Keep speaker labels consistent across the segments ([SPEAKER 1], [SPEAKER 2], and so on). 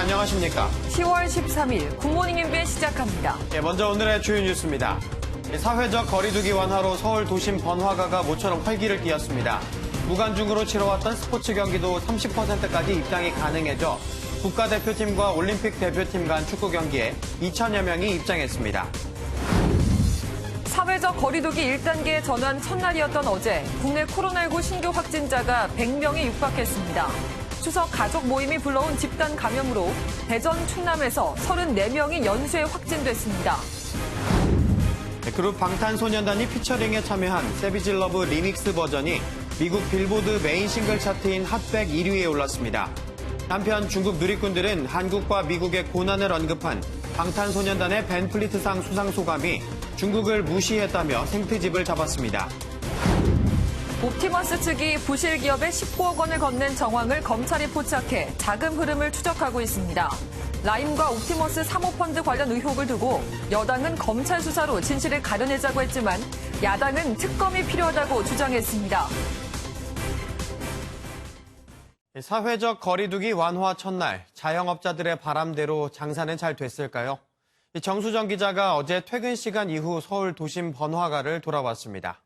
[SPEAKER 1] 안녕하십니까.
[SPEAKER 2] 10월 13일 굿모닝 MBN 시작합니다.
[SPEAKER 1] 먼저 오늘의 주요 뉴스입니다. 사회적 거리두기 완화로 서울 도심 번화가가 모처럼 활기를 띠었습니다. 무관중으로 치러왔던 스포츠 경기도 30%까지 입장이 가능해져 국가대표팀과 올림픽 대표팀 간 축구 경기에 2천여 명이 입장했습니다.
[SPEAKER 2] 사회적 거리두기 1단계 전환 첫날이었던 어제 국내 코로나19 신규 확진자가 100명이 육박했습니다. 추석 가족 모임이 불러온 집단 감염으로 대전, 충남에서 34명이 연쇄 확진됐습니다.
[SPEAKER 1] 그룹 방탄소년단이 피처링에 참여한 세비지 러브 리믹스 버전이 미국 빌보드 메인 싱글 차트인 핫백 1위에 올랐습니다. 한편 중국 누리꾼들은 한국과 미국의 고난을 언급한 방탄소년단의 벤플리트상 수상 소감이 중국을 무시했다며 생트집을 잡았습니다.
[SPEAKER 2] 옵티머스 측이 부실 기업에 19억 원을 건넨 정황을 검찰이 포착해 자금 흐름을 추적하고 있습니다. 라임과 옵티머스 사모펀드 관련 의혹을 두고 여당은 검찰 수사로 진실을 가려내자고 했지만 야당은 특검이 필요하다고 주장했습니다.
[SPEAKER 1] 사회적 거리두기 완화 첫날, 자영업자들의 바람대로 장사는 잘 됐을까요? 정수정 기자가 어제 퇴근 시간 이후 서울 도심 번화가를 돌아왔습니다.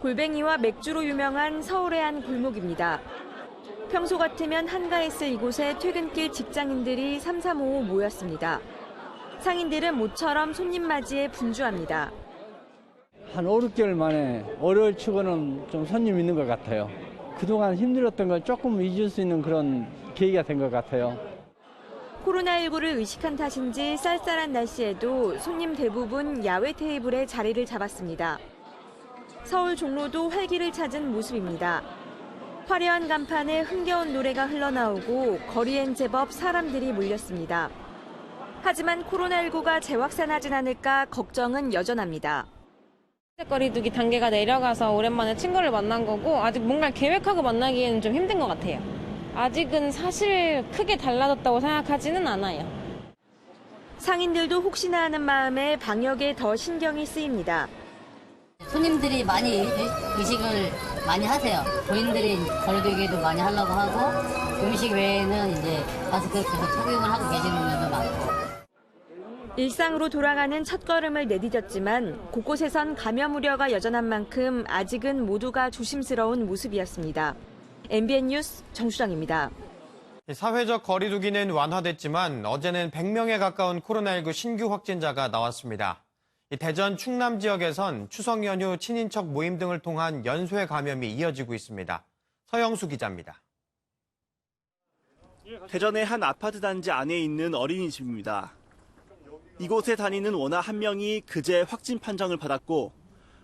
[SPEAKER 3] 골뱅이와 맥주로 유명한 서울의 한 골목입니다. 평소 같으면 한가했을 이곳에 퇴근길 직장인들이 삼삼오오 모였습니다. 상인들은 모처럼 손님 맞이에 분주합니다.
[SPEAKER 4] 한 5, 6개월 만에 월요일 치고는 좀 손님 있는 것 같아요. 그동안 힘들었던 걸 조금 잊을 수 있는 그런 계기가 된 것 같아요.
[SPEAKER 3] 코로나19를 의식한 탓인지 쌀쌀한 날씨에도 손님 대부분 야외 테이블에 자리를 잡았습니다. 서울 종로도 활기를 찾은 모습입니다. 화려한 간판에 흥겨운 노래가 흘러나오고 거리엔 제법 사람들이 몰렸습니다. 하지만 코로나19가 재확산하진 않을까 걱정은 여전합니다.
[SPEAKER 5] 거리두기 단계가 내려가서 오랜만에 친구를 만난 거고 아직 뭔가 계획하고 만나기에는 좀 힘든 것 같아요. 아직은 사실 크게 달라졌다고 생각하지는 않아요.
[SPEAKER 3] 상인들도 혹시나 하는 마음에 방역에 더 신경이 쓰입니다.
[SPEAKER 6] 손님들이 많이 의식을 많이 하세요. 본인들이 거리두기도 많이 하려고 하고 음식 외에는 이제 마스크 계속 착용을 하고 계시는 분들도 많고.
[SPEAKER 3] 일상으로 돌아가는 첫걸음을 내디뎠지만 곳곳에선 감염 우려가 여전한 만큼 아직은 모두가 조심스러운 모습이었습니다. MBN 뉴스 정수정입니다.
[SPEAKER 1] 사회적 거리두기는 완화됐지만 어제는 100명에 가까운 코로나19 신규 확진자가 나왔습니다. 대전, 충남 지역에선 추석 연휴 친인척 모임 등을 통한 연쇄 감염이 이어지고 있습니다. 서영수 기자입니다.
[SPEAKER 7] 대전의 한 아파트 단지 안에 있는 어린이집입니다. 이곳에 다니는 원아 1명이 그제 확진 판정을 받았고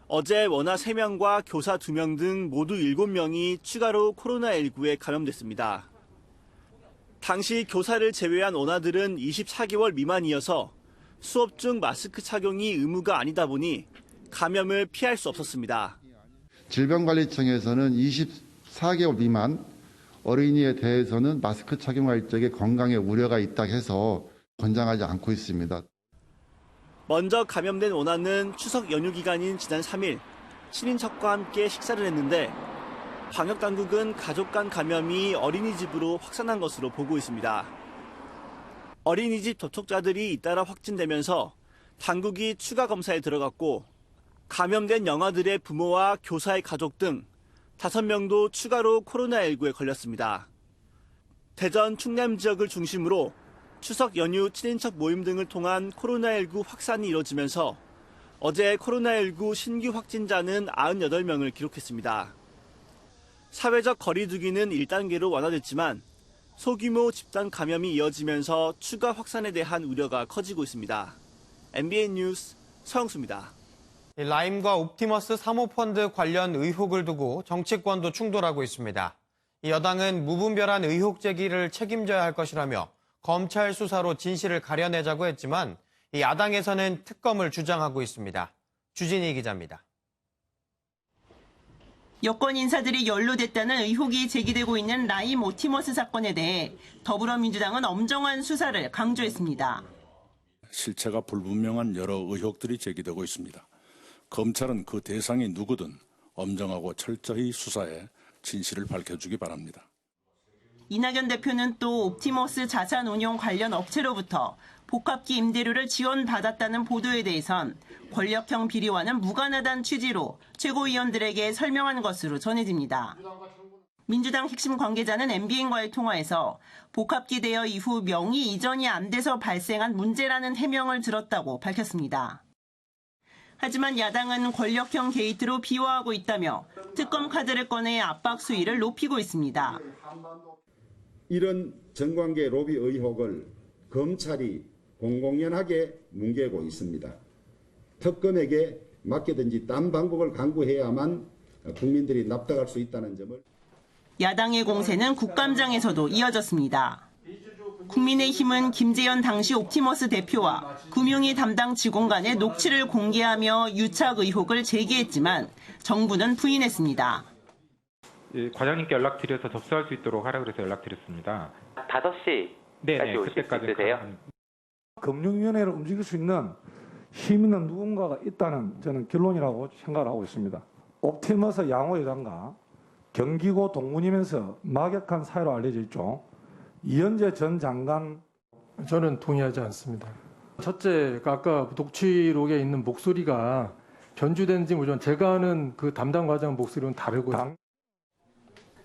[SPEAKER 7] 어제 원아 3명과 교사 2명 등 모두 7명이 추가로 코로나19에 감염됐습니다. 당시 교사를 제외한 원아들은 24개월 미만이어서 수업 중 마스크 착용이 의무가 아니다 보니 감염을 피할 수 없었습니다.
[SPEAKER 8] 질병관리청에서는 24개월 미만 어린이에 대해서는 마스크 착용할 적에 건강에 우려가 있다 해서 권장하지 않고 있습니다.
[SPEAKER 7] 먼저 감염된 원아는 추석 연휴 기간인 지난 3일 친인척과 함께 식사를 했는데 방역당국은 가족 간 감염이 어린이집으로 확산한 것으로 보고 있습니다. 어린이집 접촉자들이 잇따라 확진되면서 당국이 추가 검사에 들어갔고 감염된 영아들의 부모와 교사의 가족 등 5명도 추가로 코로나19에 걸렸습니다. 대전, 충남 지역을 중심으로 추석 연휴 친인척 모임 등을 통한 코로나19 확산이 이뤄지면서 어제 코로나19 신규 확진자는 98명을 기록했습니다. 사회적 거리두기는 1단계로 완화됐지만 소규모 집단 감염이 이어지면서 추가 확산에 대한 우려가 커지고 있습니다. MBN 뉴스 서영수입니다.
[SPEAKER 1] 라임과 옵티머스 사모펀드 관련 의혹을 두고 정치권도 충돌하고 있습니다. 여당은 무분별한 의혹 제기를 책임져야 할 것이라며 검찰 수사로 진실을 가려내자고 했지만 야당에서는 특검을 주장하고 있습니다. 주진희 기자입니다.
[SPEAKER 9] 여권 인사들이 연루됐다는 의혹이 제기되고 있는 라임 옵티머스 사건에 대해 더불어민주당은 엄정한 수사를 강조했습니다.
[SPEAKER 10] 실체가 불분명한 여러 의혹들이 제기되고 있습니다. 검찰은 그 대상이 누구든 엄정하고 철저히 수사해 진실을 밝혀주기 바랍니다.
[SPEAKER 9] 이낙연 대표는 또 옵티머스 자산운용 관련 업체로부터 복합기 임대료를 지원받았다는 보도에 대해선 권력형 비리와는 무관하다는 취지로 최고위원들에게 설명한 것으로 전해집니다. 민주당 핵심 관계자는 MBN과의 통화에서 복합기 대여 이후 명의 이전이 안 돼서 발생한 문제라는 해명을 들었다고 밝혔습니다. 하지만 야당은 권력형 게이트로 비화하고 있다며 특검 카드를 꺼내 압박 수위를 높이고 있습니다.
[SPEAKER 11] 이런 정관계 로비 의혹을 검찰이 공공연하게 뭉개고 있습니다. 특검에게 맡기든지 딴 방법을 강구해야만 국민들이 납득할 수 있다는 점을.
[SPEAKER 9] 야당의 공세는 국감장에서도 이어졌습니다. 국민의힘은 김재현 당시 옵티머스 대표와 금융위 담당 직원 간의 녹취를 공개하며 유착 의혹을 제기했지만 정부는 부인했습니다.
[SPEAKER 12] 과장님께 연락드려서 접수할 수 있도록 하라 그래서 연락드렸습니다.
[SPEAKER 13] 5시까지 오실 수 있으세요?
[SPEAKER 14] 금융위원회를 움직일 수 있는 힘 있는 누군가가 있다는 저는 결론이라고 생각을 하고 있습니다. 옵티머스 양호 회장과 경기고 동문이면서 막역한 사이로 알려져 있죠. 이현재 전 장관.
[SPEAKER 15] 저는 동의하지 않습니다. 첫째, 아까 녹취록에 있는 목소리가 변주된지 모르지만 제가 아는 그 담당 과장 목소리는 다르고요.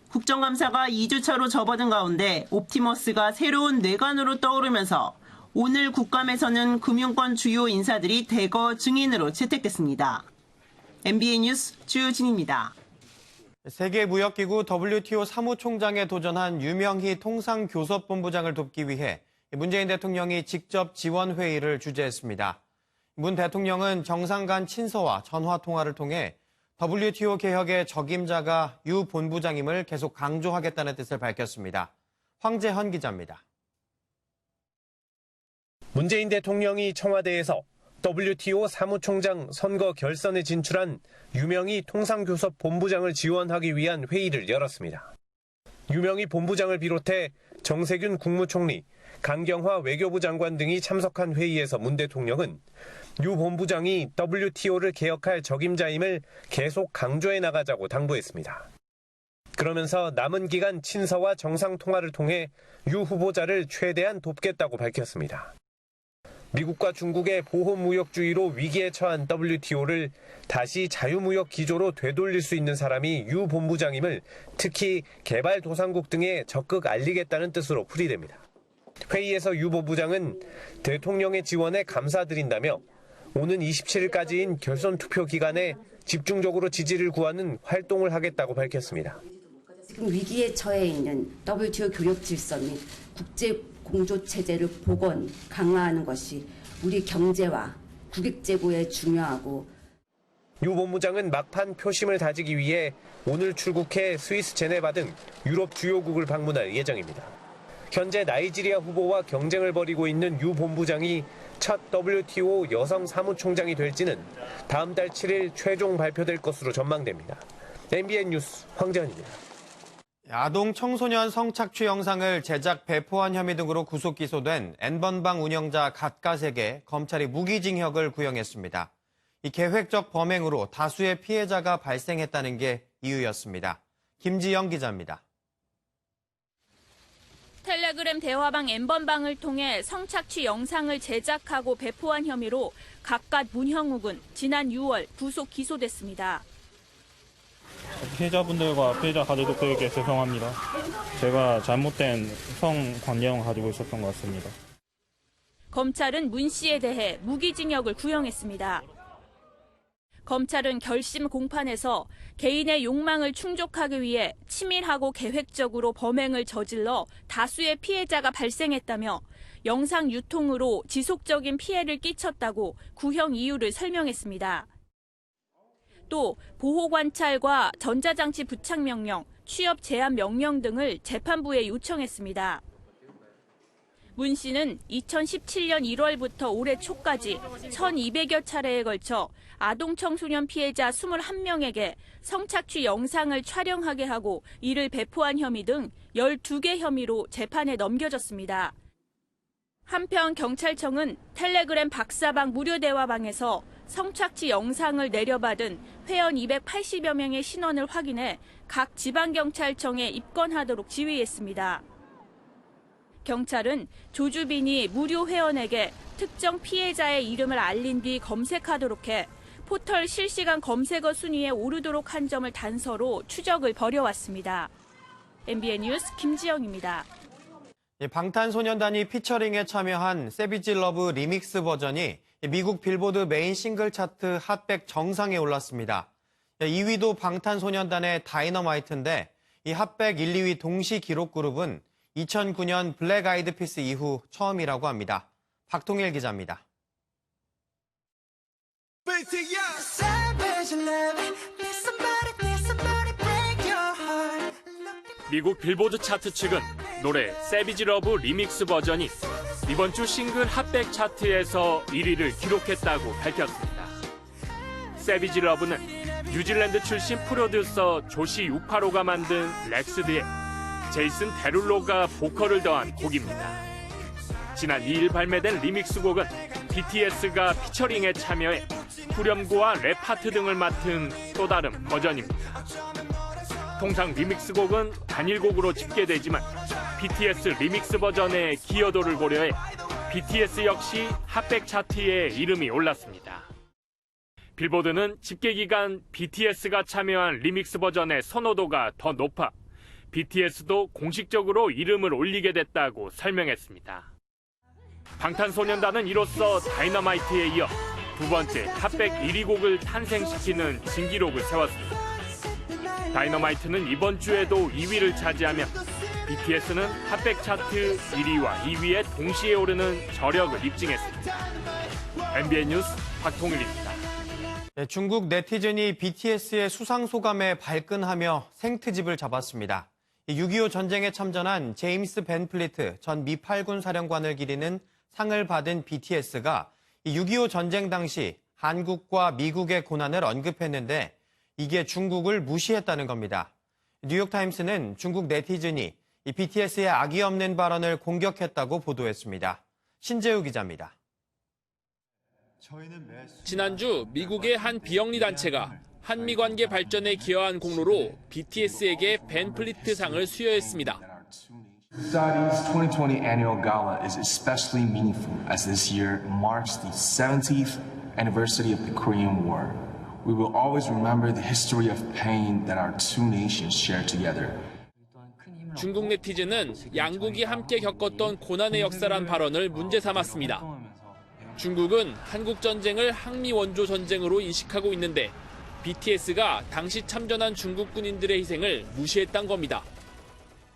[SPEAKER 9] 국정감사가 2주차로 접어든 가운데 옵티머스가 새로운 뇌관으로 떠오르면서 오늘 국감에서는 금융권 주요 인사들이 대거 증인으로 채택됐습니다. MBN 뉴스 주진입니다.
[SPEAKER 1] 세계무역기구 WTO 사무총장에 도전한 유명희 통상교섭본부장을 돕기 위해 문재인 대통령이 직접 지원회의를 주재했습니다. 문 대통령은 정상 간 친서와 전화통화를 통해 WTO 개혁의 적임자가 유 본부장임을 계속 강조하겠다는 뜻을 밝혔습니다. 황재헌 기자입니다.
[SPEAKER 16] 문재인 대통령이 청와대에서 WTO 사무총장 선거 결선에 진출한 유명희 통상교섭 본부장을 지원하기 위한 회의를 열었습니다. 유명희 본부장을 비롯해 정세균 국무총리, 강경화 외교부 장관 등이 참석한 회의에서 문 대통령은 유 본부장이 WTO를 개혁할 적임자임을 계속 강조해 나가자고 당부했습니다. 그러면서 남은 기간 친서와 정상통화를 통해 유 후보자를 최대한 돕겠다고 밝혔습니다. 미국과 중국의 보호무역주의로 위기에 처한 WTO를 다시 자유무역 기조로 되돌릴 수 있는 사람이 유 본부장임을 특히 개발도상국 등에 적극 알리겠다는 뜻으로 풀이됩니다. 회의에서 유 본부장은 대통령의 지원에 감사드린다며 오는 27일까지인 결선 투표 기간에 집중적으로 지지를 구하는 활동을 하겠다고 밝혔습니다.
[SPEAKER 17] 지금 위기에 처해 있는 WTO 교역 질서 및 국제 공조 체제를 복원, 강화하는 것이 우리 경제와 국익 제고에 중요하고.
[SPEAKER 16] 유 본부장은 막판 표심을 다지기 위해 오늘 출국해 스위스 제네바 등 유럽 주요국을 방문할 예정입니다. 현재 나이지리아 후보와 경쟁을 벌이고 있는 유 본부장이 첫 WTO 여성 사무총장이 될지는 다음 달 7일 최종 발표될 것으로 전망됩니다. MBN 뉴스 황재헌입니다.
[SPEAKER 1] 아동 청소년 성착취 영상을 제작 배포한 혐의 등으로 구속 기소된 N번방 운영자 갓갓에게 검찰이 무기징역을 구형했습니다. 이 계획적 범행으로 다수의 피해자가 발생했다는 게 이유였습니다. 김지영 기자입니다.
[SPEAKER 18] 텔레그램 대화방 N번방을 통해 성착취 영상을 제작하고 배포한 혐의로 갓갓 문형욱은 지난 6월 구속 기소됐습니다.
[SPEAKER 19] 피해자분들과 피해자 가족들에게 죄송합니다. 제가 잘못된 성관념을 가지고 있었던 것 같습니다.
[SPEAKER 18] 검찰은 문 씨에 대해 무기징역을 구형했습니다. 검찰은 결심 공판에서 개인의 욕망을 충족하기 위해 치밀하고 계획적으로 범행을 저질러 다수의 피해자가 발생했다며 영상 유통으로 지속적인 피해를 끼쳤다고 구형 이유를 설명했습니다. 또 보호관찰과 전자장치 부착 명령, 취업 제한 명령 등을 재판부에 요청했습니다. 문 씨는 2017년 1월부터 올해 초까지 1,200여 차례에 걸쳐 아동 청소년 피해자 21명에게 성착취 영상을 촬영하게 하고 이를 배포한 혐의 등 12개 혐의로 재판에 넘겨졌습니다. 한편 경찰청은 텔레그램 박사방 무료 대화방에서 성착취 영상을 내려받은 회원 280여 명의 신원을 확인해 각 지방경찰청에 입건하도록 지휘했습니다. 경찰은 조주빈이 무료 회원에게 특정 피해자의 이름을 알린 뒤 검색하도록 해 포털 실시간 검색어 순위에 오르도록 한 점을 단서로 추적을 벌여왔습니다. MBN 뉴스 김지영입니다.
[SPEAKER 1] 방탄소년단이 피처링에 참여한 세비지 러브 리믹스 버전이 미국 빌보드 메인 싱글 차트 핫100 정상에 올랐습니다. 2위도 방탄소년단의 다이너마이트인데 이 핫100 1, 2위 동시 기록 그룹은 2009년 블랙 아이드 피스 이후 처음이라고 합니다. 박통일 기자입니다.
[SPEAKER 20] 미국 빌보드 차트 측은 노래 세비지 러브 리믹스 버전이 이번 주 싱글 핫100 차트에서 1위를 기록했다고 밝혔습니다. 세비지 러브는 뉴질랜드 출신 프로듀서 조시 유파로가 만든 렉스드에 제이슨 데룰로가 보컬을 더한 곡입니다. 지난 2일 발매된 리믹스 곡은 BTS가 피처링에 참여해 후렴구와 랩 파트 등을 맡은 또 다른 버전입니다. 통상 리믹스 곡은 단일곡으로 집계되지만 BTS 리믹스 버전의 기여도를 고려해 BTS 역시 핫100 차트에 이름이 올랐습니다. 빌보드는 집계 기간 BTS가 참여한 리믹스 버전의 선호도가 더 높아 BTS도 공식적으로 이름을 올리게 됐다고 설명했습니다. 방탄소년단은 이로써 다이너마이트에 이어 두 번째 핫100 1위 곡을 탄생시키는 진기록을 세웠습니다. 다이너마이트는 이번 주에도 2위를 차지하며 BTS는 핫100 차트 1위와 2위에 동시에 오르는 저력을 입증했습니다. MBN 뉴스 박통일입니다.
[SPEAKER 1] 중국 네티즌이 BTS의 수상 소감에 발끈하며 생트집을 잡았습니다. 6.25 전쟁에 참전한 제임스 벤 플리트 전 미 8군 사령관을 기리는 상을 받은 BTS가 6.25 전쟁 당시 한국과 미국의 고난을 언급했는데 이게 중국을 무시했다는 겁니다. 뉴욕타임스는 중국 네티즌이 이 BTS의 악의 없는 발언을 공격했다고 보도했습니다. 신재우 기자입니다.
[SPEAKER 21] 지난주 미국의 한 비영리 단체가 한미 관계 발전에 기여한 공로로 BTS에게 벤 플리트 상을 수여했습니다.
[SPEAKER 22] Saudi's 2020 annual gala is especially meaningful as this year marks the 70th anniversary of the Korean War. We will always remember the history of pain that our two nations share together.
[SPEAKER 21] 중국 네티즌은 양국이 함께 겪었던 고난의 역사란 발언을 문제 삼았습니다. 중국은 한국 전쟁을 항미 원조 전쟁으로 인식하고 있는데 BTS가 당시 참전한 중국 군인들의 희생을 무시했단 겁니다.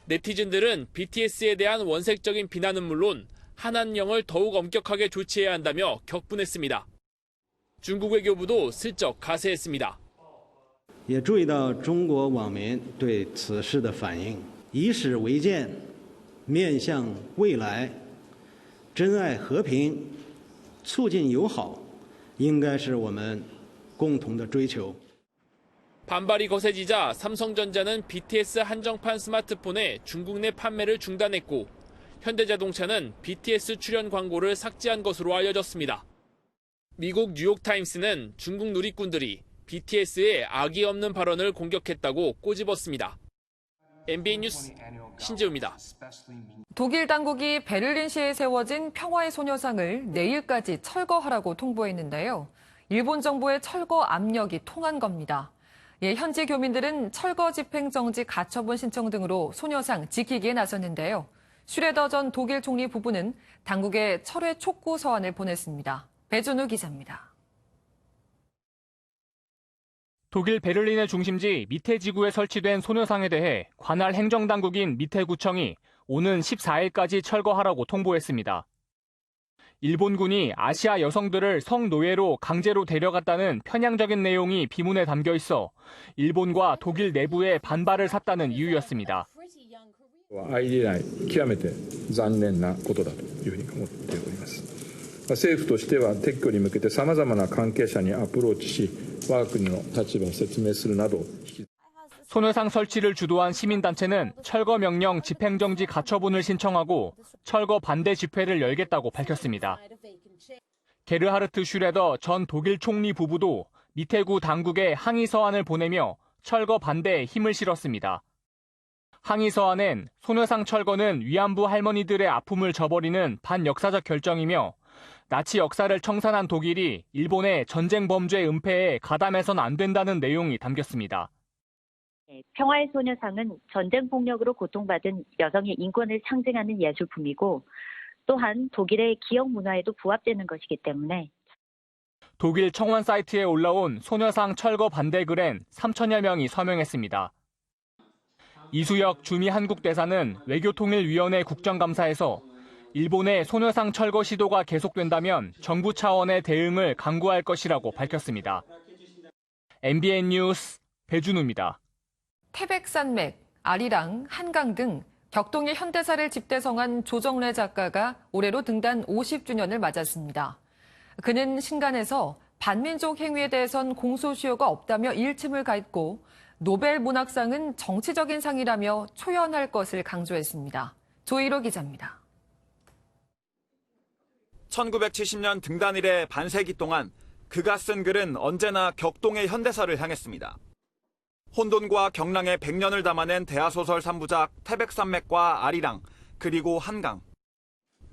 [SPEAKER 21] 네티즌들은 BTS에 대한 원색적인 비난은 물론 한한령을 더욱 엄격하게 조치해야 한다며 격분했습니다. 중국 외교부도 슬쩍 가세했습니다.
[SPEAKER 23] 也注意到中国网民对此事的反应，以史为鉴，面向未来，珍爱和平，促进友好，应该是我们共同的追求。
[SPEAKER 21] 반발이 거세지자 삼성전자는 BTS 한정판 스마트폰의 중국 내 판매를 중단했고 현대자동차는 BTS 출연 광고를 삭제한 것으로 알려졌습니다. 미국 뉴욕타임스는 중국 누리꾼들이 BTS의 악의 없는 발언을 공격했다고 꼬집었습니다. MBN 뉴스 신재우입니다.
[SPEAKER 2] 독일 당국이 베를린시에 세워진 평화의 소녀상을 내일까지 철거하라고 통보했는데요. 일본 정부의 철거 압력이 통한 겁니다. 현지 교민들은 철거 집행 정지 가처분 신청 등으로 소녀상 지키기에 나섰는데요. 슈레더 전 독일 총리 부부는 당국에 철회 촉구 서한을 보냈습니다. 배준우 기자입니다.
[SPEAKER 24] 독일 베를린의 중심지 미테지구에 설치된 소녀상에 대해 관할 행정당국인 미테구청이 오는 14일까지 철거하라고 통보했습니다. 일본군이 아시아 여성들을 성노예로 강제로 데려갔다는 편향적인 내용이 비문에 담겨 있어 일본과 독일 내부에 반발을 샀다는 이유였습니다.
[SPEAKER 25] 相入れない極めて残念なことだというふうに思っております。政府としては撤去に向けて様々な関係者にアプローチし、我が国の立場を説明するなど
[SPEAKER 24] 소녀상 설치를 주도한 시민단체는 철거 명령 집행정지 가처분을 신청하고 철거 반대 집회를 열겠다고 밝혔습니다. 게르하르트 슈레더 전 독일 총리 부부도 미테구 당국에 항의 서한을 보내며 철거 반대에 힘을 실었습니다. 항의 서한엔 소녀상 철거는 위안부 할머니들의 아픔을 저버리는 반역사적 결정이며 나치 역사를 청산한 독일이 일본의 전쟁 범죄 은폐에 가담해선 안 된다는 내용이 담겼습니다.
[SPEAKER 3] 평화의 소녀상은 전쟁 폭력으로 고통받은 여성의 인권을 상징하는 예술품이고 또한 독일의 기억 문화에도 부합되는 것이기 때문에
[SPEAKER 24] 독일 청원 사이트에 올라온 소녀상 철거 반대 글엔 3천여 명이 서명했습니다. 이수혁 주미 한국 대사는 외교통일위원회 국정감사에서 일본의 소녀상 철거 시도가 계속된다면 정부 차원의 대응을 강구할 것이라고 밝혔습니다. MBN 뉴스 배준우입니다.
[SPEAKER 2] 태백산맥, 아리랑, 한강 등 격동의 현대사를 집대성한 조정래 작가가 올해로 등단 50주년을 맞았습니다. 그는 신간에서 반민족 행위에 대해선 공소시효가 없다며 일침을 가했고 노벨 문학상은 정치적인 상이라며 초연할 것을 강조했습니다. 조희로 기자입니다.
[SPEAKER 4] 1970년 등단 이래 반세기 동안 그가 쓴 글은 언제나 격동의 현대사를 향했습니다. 혼돈과 경랑의 100년을 담아낸 대하소설 3부작 태백산맥과 아리랑, 그리고 한강.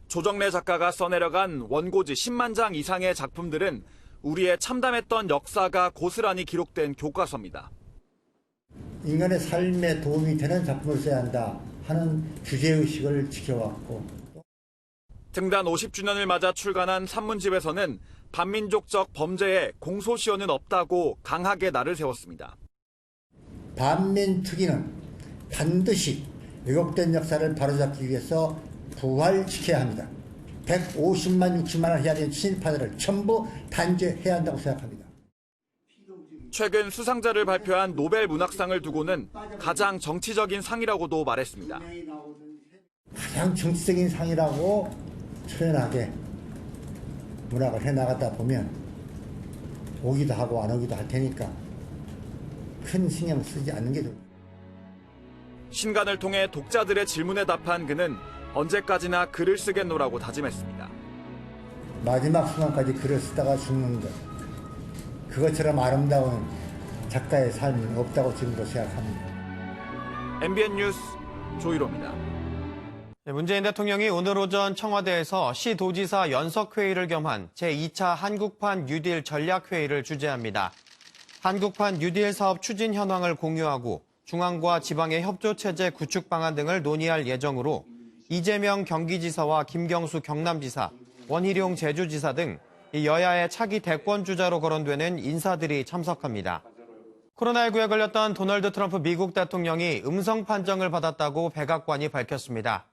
[SPEAKER 4] 조정래 작가가 써내려간 원고지 10만 장 이상의 작품들은 우리의 참담했던 역사가 고스란히 기록된 교과서입니다.
[SPEAKER 5] 인간의 삶에 도움이 되는 작품을 써야 한다 하는 주제의식을 지켜왔고
[SPEAKER 4] 등단 50주년을 맞아 출간한 산문집에서는 반민족적 범죄에 공소시효는 없다고 강하게 날을 세웠습니다.
[SPEAKER 5] 반민특위는 반드시 왜곡된 역사를 바로잡기 위해서 부활시켜야 합니다. 150만 60만 원 해야 되는 친일파들을 전부 단죄해야 한다고 생각합니다.
[SPEAKER 4] 최근 수상자를 발표한 노벨 문학상을 두고는 가장 정치적인 상이라고도 말했습니다.
[SPEAKER 5] 가장 정치적인 상이라고 초연하게 문학을 해나가다 보면 오기도 하고 안 오기도 할 테니까 큰 신경 쓰지 않는 게 좋습니다.
[SPEAKER 4] 신간을 통해 독자들의 질문에 답한 그는 언제까지나 글을 쓰겠노라고 다짐했습니다.
[SPEAKER 5] 마지막 순간까지 글을 쓰다가 죽는 것, 그것처럼 아름다운 작가의 삶은 없다고 지금도 생각합니다.
[SPEAKER 4] MBN 뉴스 조희로입니다.
[SPEAKER 1] 문재인 대통령이 오늘 오전 청와대에서 시도지사 연석회의를 겸한 제2차 한국판 뉴딜 전략회의를 주재합니다. 한국판 뉴딜 사업 추진 현황을 공유하고 중앙과 지방의 협조체제 구축 방안 등을 논의할 예정으로 이재명 경기지사와 김경수 경남지사, 원희룡 제주지사 등 여야의 차기 대권주자로 거론되는 인사들이 참석합니다. 코로나19에 걸렸던 도널드 트럼프 미국 대통령이 음성 판정을 받았다고 백악관이 밝혔습니다.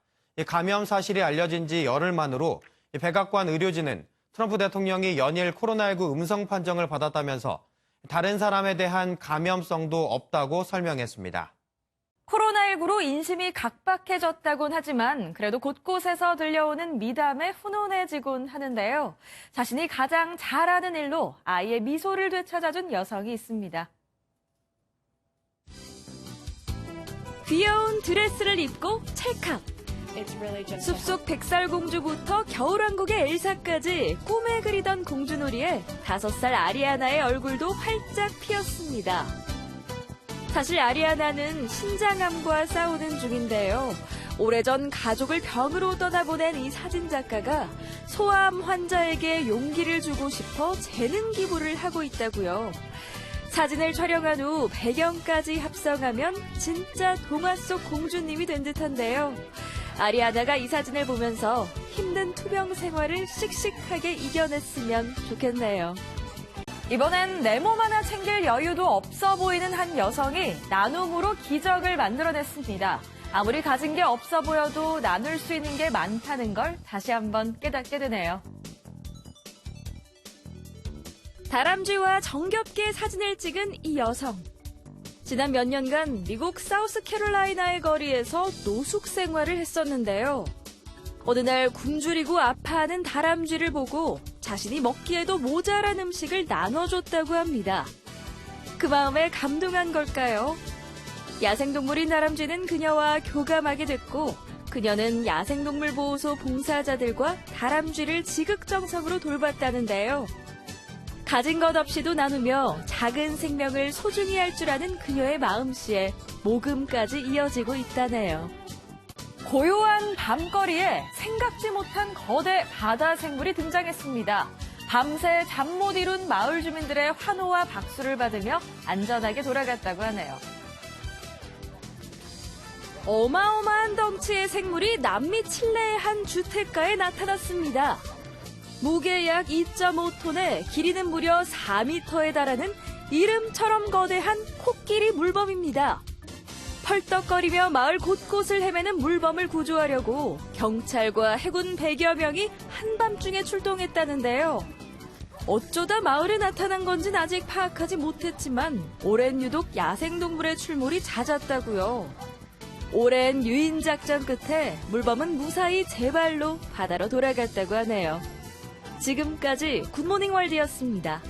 [SPEAKER 1] 감염 사실이 알려진 지 열흘 만으로 백악관 의료진은 트럼프 대통령이 연일 코로나19 음성 판정을 받았다면서 다른 사람에 대한 감염성도 없다고 설명했습니다.
[SPEAKER 6] 코로나19로 인심이 각박해졌다곤 하지만 그래도 곳곳에서 들려오는 미담에 훈훈해지곤 하는데요. 자신이 가장 잘하는 일로 아이의 미소를 되찾아준 여성이 있습니다. 귀여운 드레스를 입고 찰칵. 숲속 백설공주부터 겨울왕국의 엘사까지 꿈에 그리던 공주놀이에 5살 아리아나의 얼굴도 활짝 피었습니다. 사실 아리아나는 신장암과 싸우는 중인데요. 오래전 가족을 병으로 떠나보낸 이 사진작가가 소아암 환자에게 용기를 주고 싶어 재능 기부를 하고 있다고요. 사진을 촬영한 후 배경까지 합성하면 진짜 동화 속 공주님이 된 듯한데요. 아리아나가 이 사진을 보면서 힘든 투병 생활을 씩씩하게 이겨냈으면 좋겠네요.
[SPEAKER 2] 이번엔 내 몸 하나 챙길 여유도 없어 보이는 한 여성이 나눔으로 기적을 만들어냈습니다. 아무리 가진 게 없어 보여도 나눌 수 있는 게 많다는 걸 다시 한번 깨닫게 되네요.
[SPEAKER 6] 다람쥐와 정겹게 사진을 찍은 이 여성. 지난 몇 년간 미국 사우스캐롤라이나의 거리에서 노숙 생활을 했었는데요. 어느 날 굶주리고 아파하는 다람쥐를 보고 자신이 먹기에도 모자란 음식을 나눠줬다고 합니다. 그 마음에 감동한 걸까요? 야생동물인 다람쥐는 그녀와 교감하게 됐고 그녀는 야생동물보호소 봉사자들과 다람쥐를 지극정성으로 돌봤다는데요. 가진 것 없이도 나누며 작은 생명을 소중히 할 줄 아는 그녀의 마음씨에 모금까지 이어지고 있다네요. 고요한 밤거리에 생각지 못한 거대 바다 생물이 등장했습니다. 밤새 잠 못 이룬 마을 주민들의 환호와 박수를 받으며 안전하게 돌아갔다고 하네요. 어마어마한 덩치의 생물이 남미 칠레의 한 주택가에 나타났습니다. 무게 약 2.5톤에 길이는 무려 4m에 달하는 이름처럼 거대한 코끼리 물범입니다. 펄떡거리며 마을 곳곳을 헤매는 물범을 구조하려고 경찰과 해군 100여 명이 한밤중에 출동했다는데요. 어쩌다 마을에 나타난 건지는 아직 파악하지 못했지만 올해는 유독 야생동물의 출몰이 잦았다고요. 오랜 유인작전 끝에 물범은 무사히 제 발로 바다로 돌아갔다고 하네요. 지금까지 굿모닝 월드였습니다.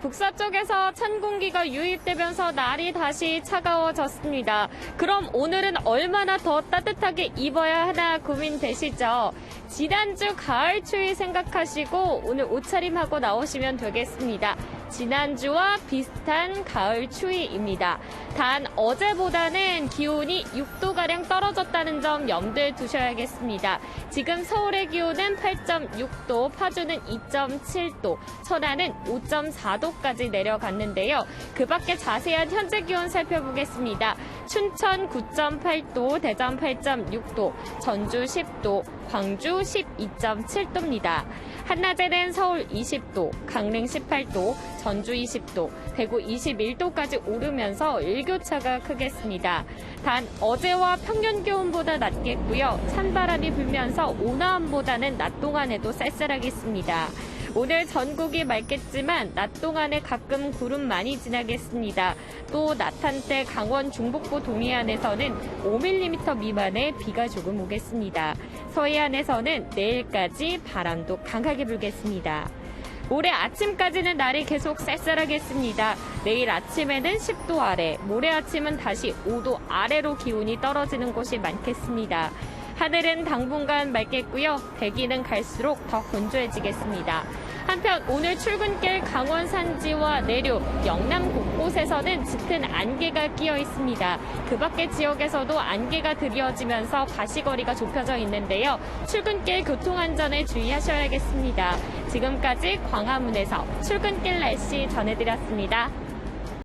[SPEAKER 7] 북서쪽에서 찬 공기가 유입되면서 날이 다시 차가워졌습니다. 그럼 오늘은 얼마나 더 따뜻하게 입어야 하나 고민되시죠? 지난주 가을 추위 생각하시고 오늘 옷차림하고 나오시면 되겠습니다. 지난주와 비슷한 가을 추위입니다. 단 어제보다는 기온이 6도가량 떨어졌다는 점 염두에 두셔야겠습니다. 지금 서울의 기온은 8.6도, 파주는 2.7도, 천안은 5.4도까지 내려갔는데요. 그 밖에 자세한 현재 기온 살펴보겠습니다. 춘천 9.8도, 대전 8.6도, 전주 10도, 광주 12.7도입니다. 한낮에는 서울 20도, 강릉 18도, 전주 20도, 대구 21도까지 오르면서 일교차가 크겠습니다. 단 어제와 평균 기온보다 낮겠고요. 찬바람이 불면서 오나함보다는 낮 동안에도 쌀쌀하겠습니다. 오늘 전국이 맑겠지만 낮 동안에 가끔 구름 많이 지나겠습니다. 또 낮 한때 강원 중북부 동해안에서는 5mm 미만의 비가 조금 오겠습니다. 서해안에서는 내일까지 바람도 강하게 불겠습니다. 모레 아침까지는 날이 계속 쌀쌀하겠습니다. 내일 아침에는 10도 아래, 모레 아침은 다시 5도 아래로 기온이 떨어지는 곳이 많겠습니다. 하늘은 당분간 맑겠고요. 대기는 갈수록 더 건조해지겠습니다. 한편 오늘 출근길 강원 산지와 내륙, 영남 곳곳에서는 짙은 안개가 끼어 있습니다. 그 밖의 지역에서도 안개가 드리워지면서 가시거리가 좁혀져 있는데요. 출근길 교통안전에 주의하셔야겠습니다. 지금까지 광화문에서 출근길 날씨 전해드렸습니다.